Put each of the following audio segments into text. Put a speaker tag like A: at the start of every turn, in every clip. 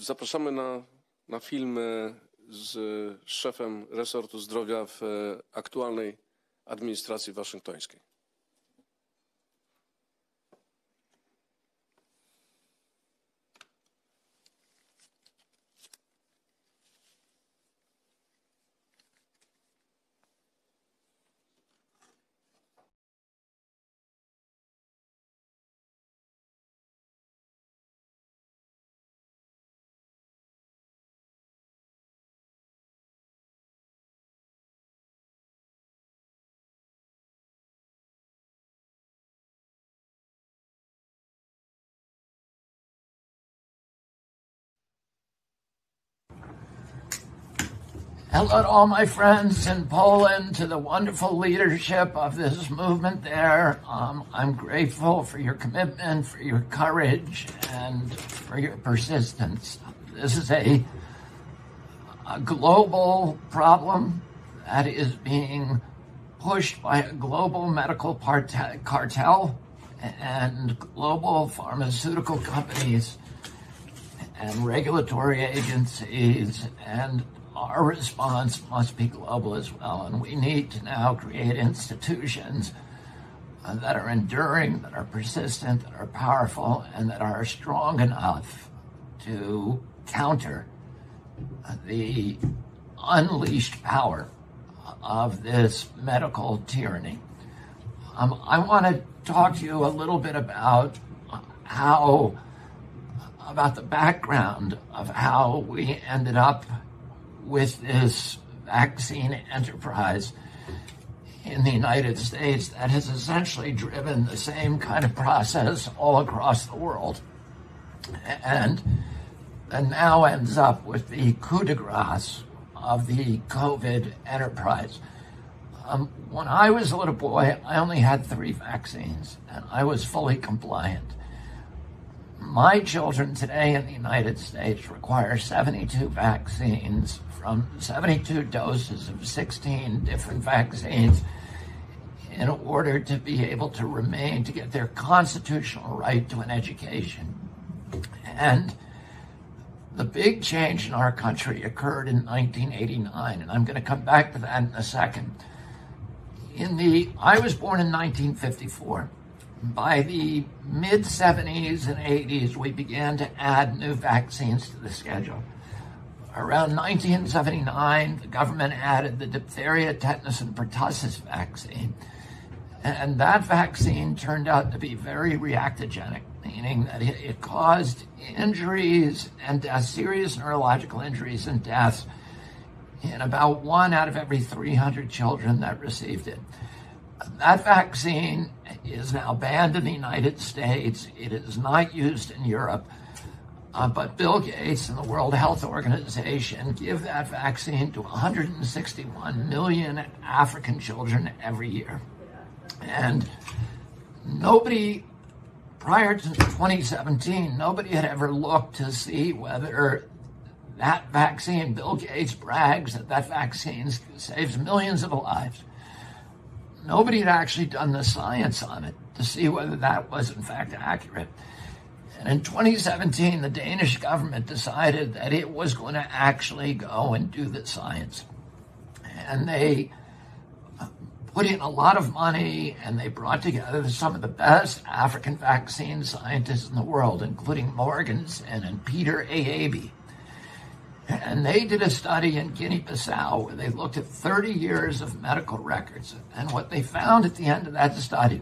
A: Zapraszamy na film z szefem resortu zdrowia w aktualnej administracji waszyngtońskiej.
B: Hello to all my friends in Poland, to the wonderful leadership of this movement there. I'm grateful for your commitment, for your courage, and for your persistence. This is a global problem that is being pushed by a global medical cartel and global pharmaceutical companies and regulatory agencies, and our response must be global as well. And we need to now create institutions that are enduring, that are persistent, that are powerful, and that are strong enough to counter the unleashed power of this medical tyranny. I want to talk to you a little bit about the background of how we ended up with this vaccine enterprise in the United States that has essentially driven the same kind of process all across the world, and now ends up with the coup de grace of the COVID enterprise. When I was a little boy, I only had 3 vaccines, and I was fully compliant. My children today in the United States require 72 vaccines from 72 doses of 16 different vaccines in order to be able to get their constitutional right to an education. And the big change in our country occurred in 1989, and I'm going to come back to that in a second. I was born in 1954. By the mid-70s and 80s, we began to add new vaccines to the schedule. Around 1979, the government added the diphtheria, tetanus, and pertussis vaccine. And that vaccine turned out to be very reactogenic, meaning that it caused injuries and serious neurological injuries and deaths in about 1 out of every 300 children that received it. That vaccine is now banned in the United States. It is not used in Europe. But Bill Gates and the World Health Organization give that vaccine to 161 million African children every year. And prior to 2017, nobody had ever looked to see whether that vaccine, Bill Gates brags that vaccine saves millions of lives. Nobody had actually done the science on it to see whether that was in fact accurate. And in 2017, the Danish government decided that it was going to actually go and do the science. And they put in a lot of money, and they brought together some of the best African vaccine scientists in the world, including Morgensen and Peter Ayabi. And they did a study in Guinea-Bissau where they looked at 30 years of medical records. And what they found at the end of that study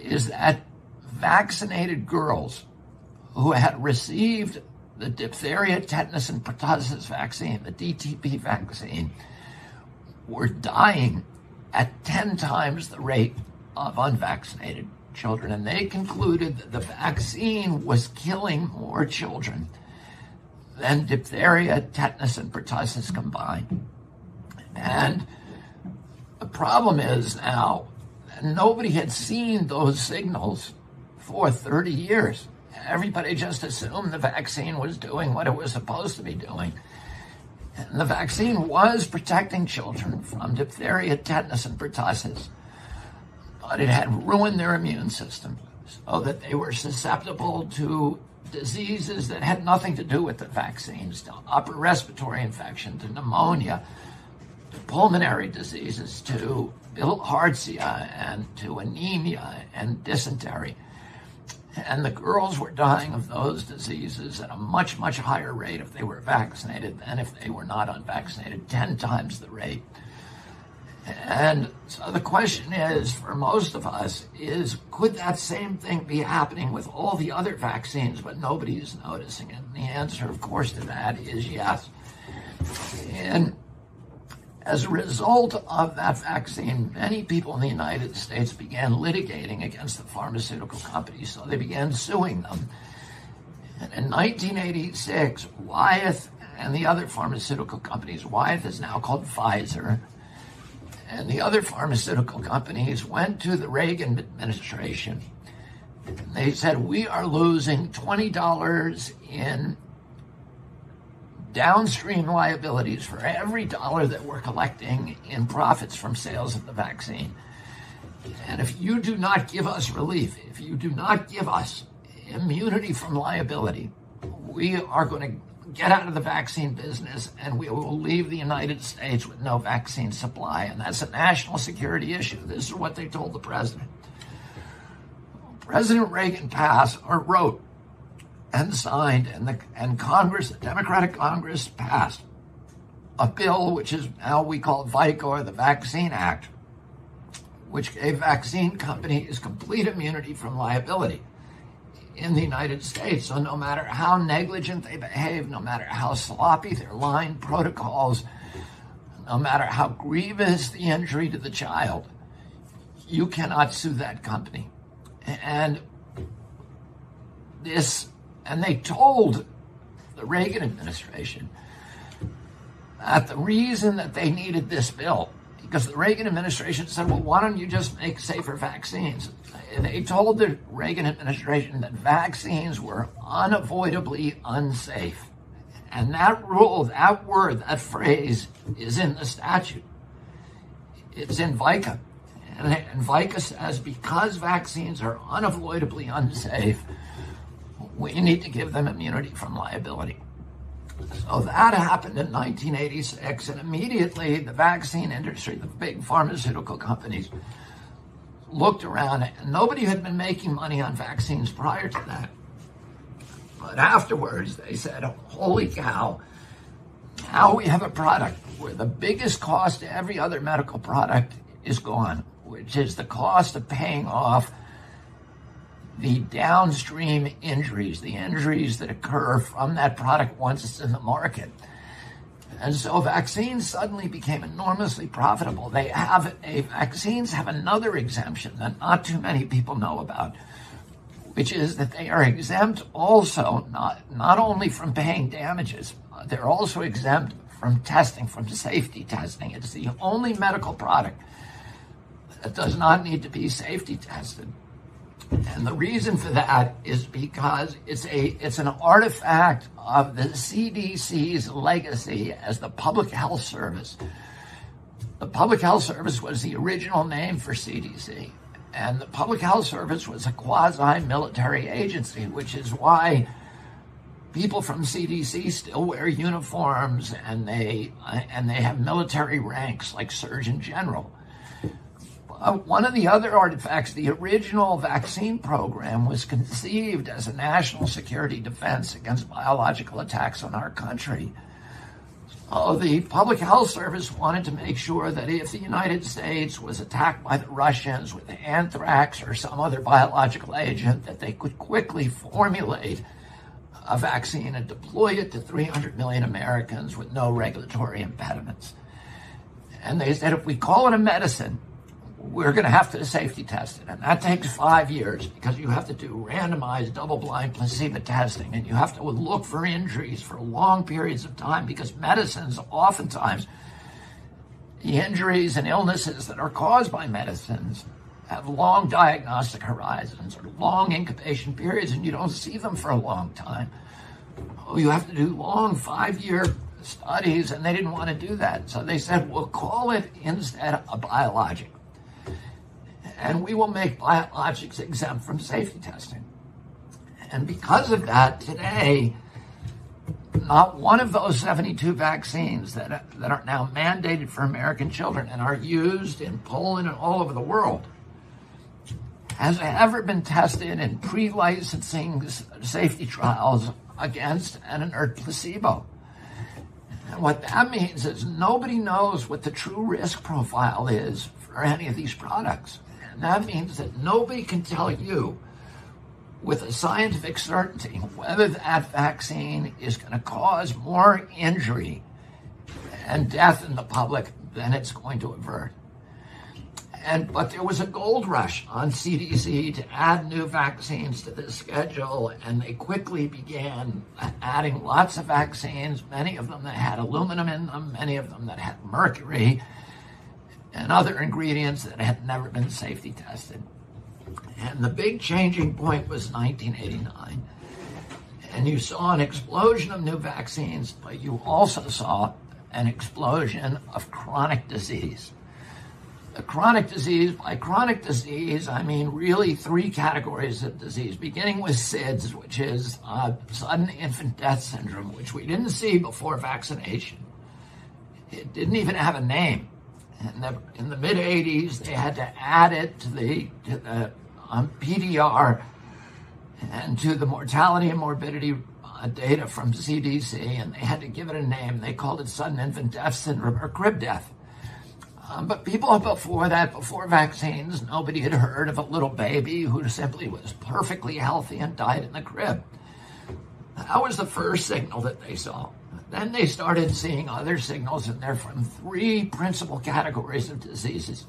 B: is that vaccinated girls who had received the diphtheria, tetanus, and pertussis vaccine, the DTP vaccine, were dying at 10 times the rate of unvaccinated children. And they concluded that the vaccine was killing more children than diphtheria, tetanus, and pertussis combined. And the problem is now, nobody had seen those signals for 30 years. Everybody just assumed the vaccine was doing what it was supposed to be doing. And the vaccine was protecting children from diphtheria, tetanus, and pertussis, but it had ruined their immune system so that they were susceptible to diseases that had nothing to do with the vaccines, to upper respiratory infection, to pneumonia, to pulmonary diseases, to bilharzia, and to anemia and dysentery. And the girls were dying of those diseases at a much, much higher rate if they were vaccinated than if they were not unvaccinated, 10 times the rate. And so the question is, for most of us, is could that same thing be happening with all the other vaccines, but nobody's noticing it? And the answer, of course, to that is yes. And as a result of that vaccine, many people in the United States began litigating against the pharmaceutical companies, so they began suing them. And in 1986, Wyeth and the other pharmaceutical companies, Wyeth is now called Pfizer, and the other pharmaceutical companies went to the Reagan administration. And they said, we are losing $20 in downstream liabilities for every dollar that we're collecting in profits from sales of the vaccine. And if you do not give us relief, if you do not give us immunity from liability, we are going to get out of the vaccine business and we will leave the United States with no vaccine supply. And that's a national security issue. This is what they told the president. President Reagan wrote and signed, and Congress, the Democratic Congress, passed a bill which is now we call VIII, or the Vaccine Act, which gave vaccine companies complete immunity from liability in the United States. So no matter how negligent they behave, no matter how sloppy their line protocols, no matter how grievous the injury to the child, you cannot sue that company. And they told the Reagan administration that the reason that they needed this bill, because the Reagan administration said, well, why don't you just make safer vaccines? They told the Reagan administration that vaccines were unavoidably unsafe. And that rule, that word, that phrase is in the statute. It's in VIII. And VIII says because vaccines are unavoidably unsafe, we need to give them immunity from liability. So that happened in 1986, and immediately the vaccine industry, the big pharmaceutical companies, looked around, and nobody had been making money on vaccines prior to that. But afterwards, they said, holy cow, now we have a product where the biggest cost to every other medical product is gone, which is the cost of paying off the downstream injuries, the injuries that occur from that product once it's in the market. And so vaccines suddenly became enormously profitable. Vaccines have another exemption that not too many people know about, which is that they are exempt also not only from paying damages, they're also exempt from testing, from safety testing. It's the only medical product that does not need to be safety tested. And the reason for that is because it's an artifact of the CDC's legacy as the Public Health Service. The Public Health Service was the original name for CDC. And the Public Health Service was a quasi-military agency, which is why people from CDC still wear uniforms and they have military ranks like Surgeon General. One of the other artifacts, the original vaccine program was conceived as a national security defense against biological attacks on our country. So the Public Health Service wanted to make sure that if the United States was attacked by the Russians with anthrax or some other biological agent, that they could quickly formulate a vaccine and deploy it to 300 million Americans with no regulatory impediments. And they said, if we call it a medicine, we're going to have to safety test it. And that takes 5 years because you have to do randomized double-blind placebo testing and you have to look for injuries for long periods of time because medicines, oftentimes, the injuries and illnesses that are caused by medicines have long diagnostic horizons or long incubation periods and you don't see them for a long time. You have to do long 5-year studies and they didn't want to do that. So they said, we'll call it instead a biologic. And we will make biologics exempt from safety testing. And because of that, today, not one of those 72 vaccines that are now mandated for American children and are used in Poland and all over the world has ever been tested in pre-licensing safety trials against an inert placebo. And what that means is nobody knows what the true risk profile is for any of these products. And that means that nobody can tell you with a scientific certainty whether that vaccine is going to cause more injury and death in the public than it's going to avert. But there was a gold rush on CDC to add new vaccines to this schedule, and they quickly began adding lots of vaccines, many of them that had aluminum in them, many of them that had mercury, and other ingredients that had never been safety tested. And the big changing point was 1989. And you saw an explosion of new vaccines, but you also saw an explosion of chronic disease. By chronic disease, I mean really three categories of disease, beginning with SIDS, which is sudden infant death syndrome, which we didn't see before vaccination. It didn't even have a name. In the mid-'80s, they had to add it to the PDR and to the mortality and morbidity data from CDC, and they had to give it a name. They called it sudden infant death syndrome or crib death. But people before that, before vaccines, nobody had heard of a little baby who simply was perfectly healthy and died in the crib. That was the first signal that they saw. Then they started seeing other signals, and they're from three principal categories of diseases.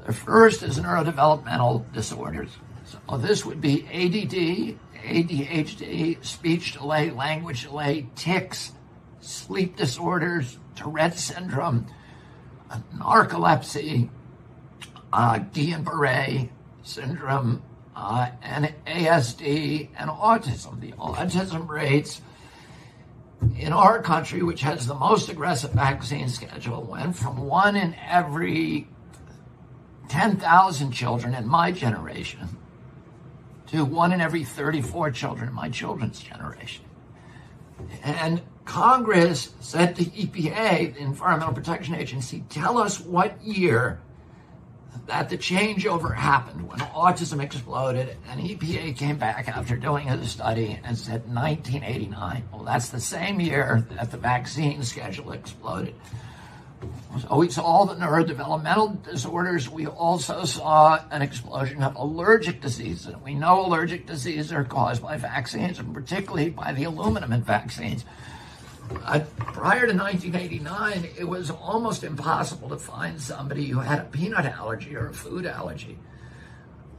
B: The first is neurodevelopmental disorders. So this would be ADD, ADHD, speech delay, language delay, tics, sleep disorders, Tourette syndrome, narcolepsy, Guillain-Barré syndrome, and ASD, and autism. The autism rates in our country, which has the most aggressive vaccine schedule, went from 1 in every 10,000 children in my generation to 1 in every 34 children in my children's generation. And Congress said to EPA, the Environmental Protection Agency, tell us what year that the changeover happened when autism exploded, and EPA came back after doing a study and said 1989. Well, that's the same year that the vaccine schedule exploded. So we saw the neurodevelopmental disorders. We also saw an explosion of allergic diseases. And we know allergic diseases are caused by vaccines, and particularly by the aluminum in vaccines. Prior to 1989, it was almost impossible to find somebody who had a peanut allergy or a food allergy.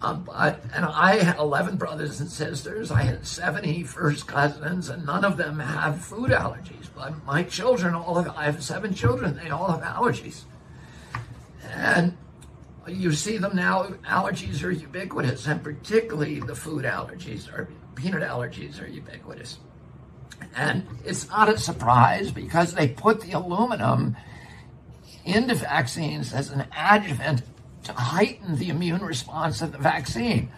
B: And I had 11 brothers and sisters. I had 70 first cousins, and none of them have food allergies. But my children, I have 7 children, they all have allergies. And you see them now, allergies are ubiquitous, and particularly the food allergies, or peanut allergies are ubiquitous. And it's not a surprise because they put the aluminum into vaccines as an adjuvant to heighten the immune response of the vaccine.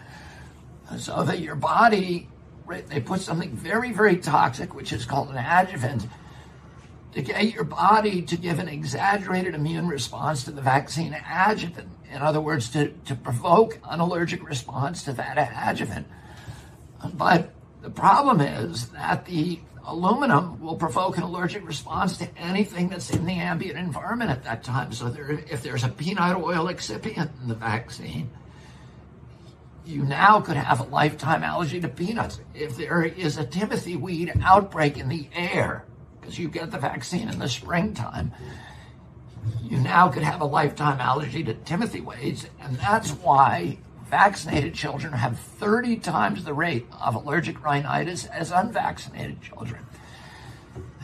B: So that your body, they put something very, very toxic, which is called an adjuvant, to get your body to give an exaggerated immune response to the vaccine adjuvant. In other words, to provoke an allergic response to that adjuvant. But the problem is that the aluminum will provoke an allergic response to anything that's in the ambient environment at that time. So if there's a peanut oil excipient in the vaccine, you now could have a lifetime allergy to peanuts. If there is a Timothy weed outbreak in the air, because you get the vaccine in the springtime, you now could have a lifetime allergy to Timothy weeds, and that's why vaccinated children have 30 times the rate of allergic rhinitis as unvaccinated children.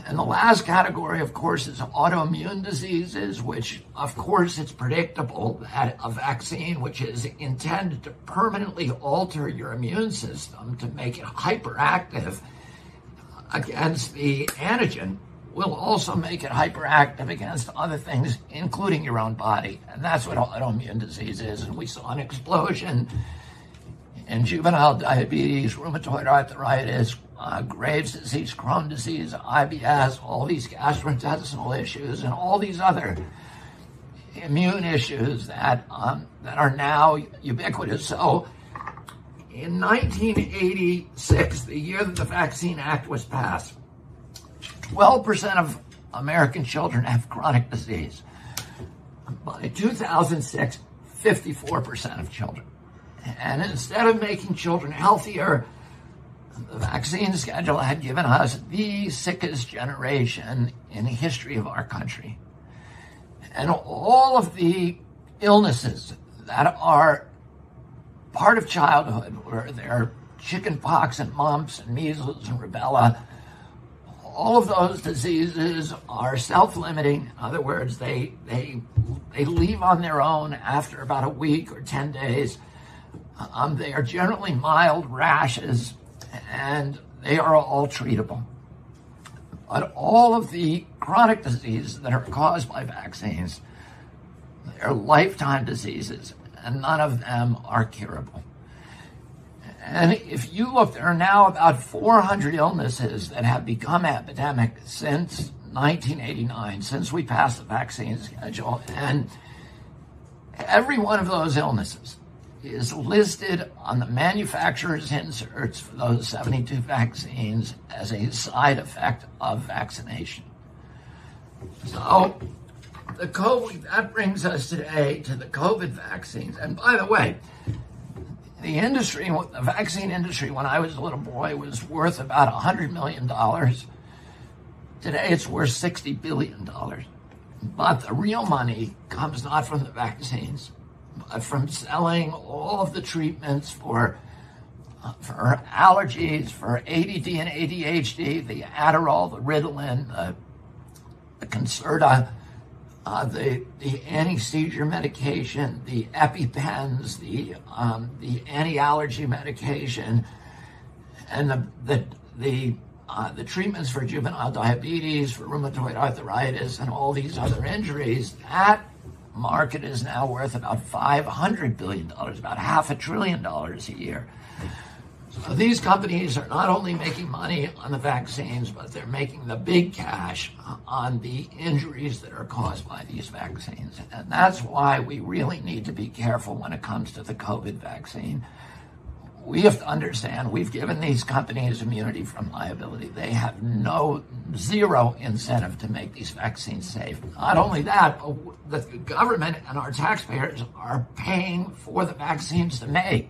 B: And the last category, of course, is autoimmune diseases, which, of course, it's predictable that a vaccine which is intended to permanently alter your immune system to make it hyperactive against the antigen will also make it hyperactive against other things, including your own body. And that's what autoimmune disease is. And we saw an explosion in juvenile diabetes, rheumatoid arthritis, Graves' disease, Crohn's disease, IBS, all these gastrointestinal issues, and all these other immune issues that are now ubiquitous. So in 1986, the year that the Vaccine Act was passed, 12% of American children have chronic disease. By 2006, 54% of children. And instead of making children healthier, the vaccine schedule had given us the sickest generation in the history of our country. And all of the illnesses that are part of childhood, where they're chicken pox and mumps and measles and rubella, all of those diseases are self-limiting. In other words, they leave on their own after about a week or 10 days. They are generally mild rashes, and they are all treatable. But all of the chronic diseases that are caused by vaccines, they're lifetime diseases, and none of them are curable. And if you look, there are now about 400 illnesses that have become epidemic since 1989, since we passed the vaccine schedule. And every one of those illnesses is listed on the manufacturer's inserts for those 72 vaccines as a side effect of vaccination. So that brings us today to the COVID vaccines. And by the way, the vaccine industry, when I was a little boy, was worth about $100 million. Today, it's worth $60 billion. But the real money comes not from the vaccines, but from selling all of the treatments for allergies, for ADD and ADHD, the Adderall, the Ritalin, the Concerta, the anti-seizure medication, the EpiPens, the anti-allergy medication, and the treatments for juvenile diabetes, for rheumatoid arthritis, and all these other injuries. That market is now worth about $500 billion, about $500 billion a year. So these companies are not only making money on the vaccines, but they're making the big cash on the injuries that are caused by these vaccines. And that's why we really need to be careful when it comes to the COVID vaccine. We have to understand we've given these companies immunity from liability. They have zero incentive to make these vaccines safe. Not only that, but the government and our taxpayers are paying for the vaccines to make.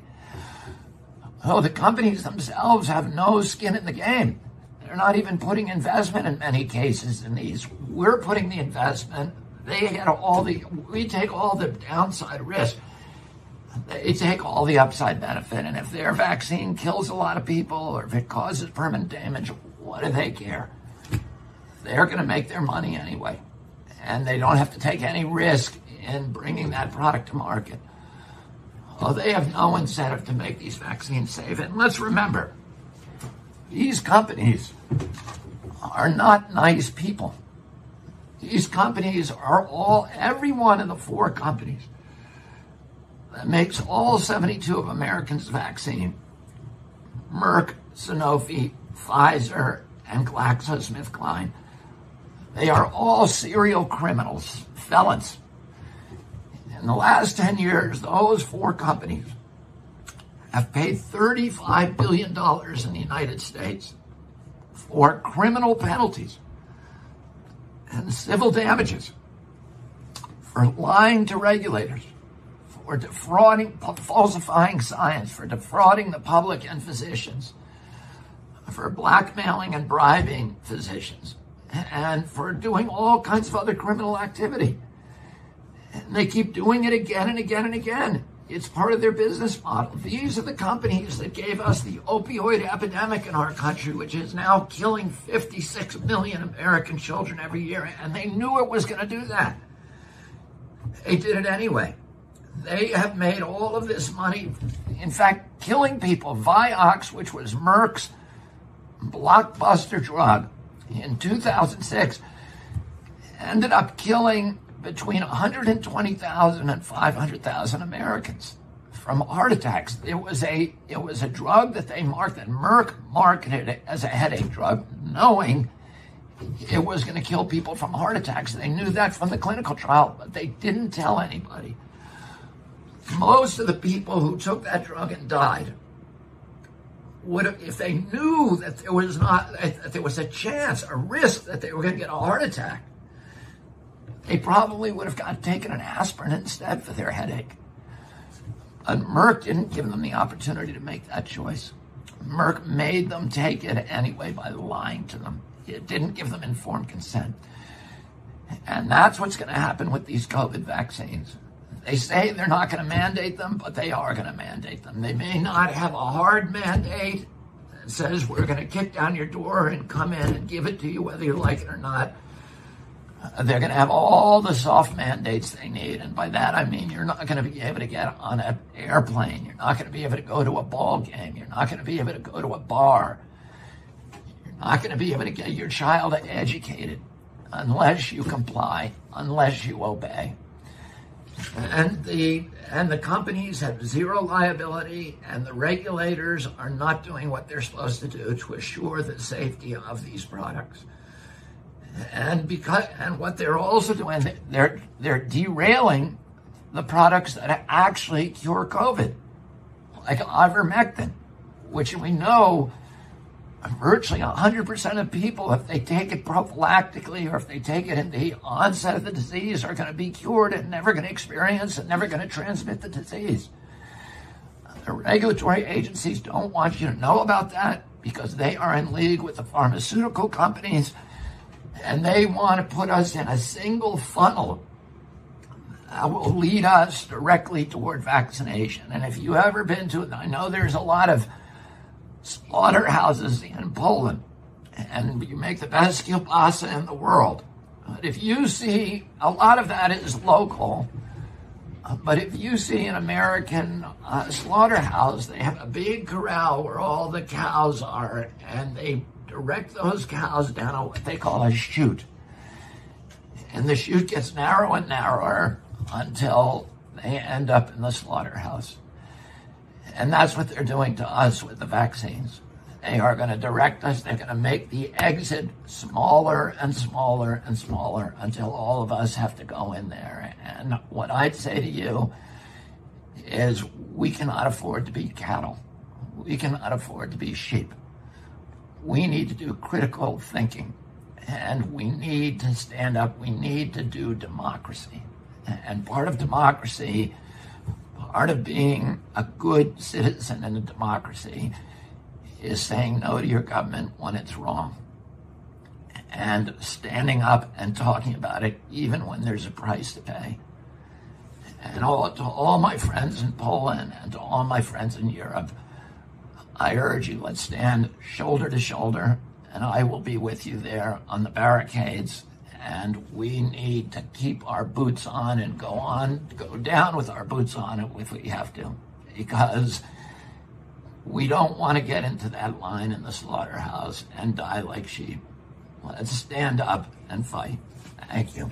B: So the companies themselves have no skin in the game. They're not even putting investment in many cases in these. We're putting the investment. We take all the downside risk. They take all the upside benefit. And if their vaccine kills a lot of people or if it causes permanent damage, what do they care? They're going to make their money anyway. And they don't have to take any risk in bringing that product to market. Well, they have no incentive to make these vaccines safe. And let's remember, these companies are not nice people. These companies are every one of the 4 companies that makes all 72 of Americans' vaccine, Merck, Sanofi, Pfizer, and GlaxoSmithKline, they are all serial criminals, felons. In the last 10 years, those 4 companies have paid $35 billion in the United States for criminal penalties and civil damages, for lying to regulators, for falsifying science, for defrauding the public and physicians, for blackmailing and bribing physicians, and for doing all kinds of other criminal activity. And they keep doing it again and again and again. It's part of their business model. These are the companies that gave us the opioid epidemic in our country, which is now killing 56 million American children every year. And they knew it was going to do that. They did it anyway. They have made all of this money, in fact, killing people. Vioxx, which was Merck's blockbuster drug in 2006, ended up killing between 120,000 and 500,000 Americans. from heart attacks. It was a drug that they marketed. Merck marketed it as a headache drug, knowing it was going to kill people from heart attacks. They knew that from the clinical trial, but they didn't tell anybody. Most of the people who took that drug and died would have, if they knew that there was a chance, a risk that they were going to get a heart attack, they probably would have taken an aspirin instead for their headache. But Merck didn't give them the opportunity to make that choice. Merck made them take it anyway by lying to them. It didn't give them informed consent. And that's what's going to happen with these COVID vaccines. They say they're not going to mandate them, but they are going to mandate them. They may not have a hard mandate that says we're going to kick down your door and come in and give it to you whether you like it or not. They're going to have all the soft mandates they need. And by that, I mean you're not going to be able to get on an airplane. You're not going to be able to go to a ball game. You're not going to be able to go to a bar. You're not going to be able to get your child educated unless you comply, unless you obey. And the companies have zero liability, and the regulators are not doing what they're supposed to do to assure the safety of these products. And what they're also doing, they're derailing the products that actually cure COVID, like ivermectin, which we know virtually 100% of people, if they take it prophylactically or if they take it in the onset of the disease, are going to be cured and never going to experience and never going to transmit the disease. The regulatory agencies don't want you to know about that because they are in league with the pharmaceutical companies, and they want to put us in a single funnel that will lead us directly toward vaccination. And if you've ever been to it, I know there's a lot of slaughterhouses in Poland, and you make the best kielbasa in the world. But if you see, a lot of that is local, but if you see an American slaughterhouse, they have a big corral where all the cows are, and they direct those cows down what they call a chute. And the chute gets narrow and narrower until they end up in the slaughterhouse. And that's what they're doing to us with the vaccines. They are going to direct us. They're going to make the exit smaller and smaller and smaller until all of us have to go in there. And what I'd say to you is we cannot afford to be cattle. We cannot afford to be sheep. We need to do critical thinking, and we need to stand up. We need to do democracy. And part of democracy, part of being a good citizen in a democracy, is saying no to your government when it's wrong and standing up and talking about it even when there's a price to pay. And to all my friends in Poland and to all my friends in Europe, I urge you, let's stand shoulder to shoulder, and I will be with you there on the barricades. And we need to keep our boots on and go down with our boots on if we have to, because we don't want to get into that line in the slaughterhouse and die like sheep. Let's stand up and fight. Thank you.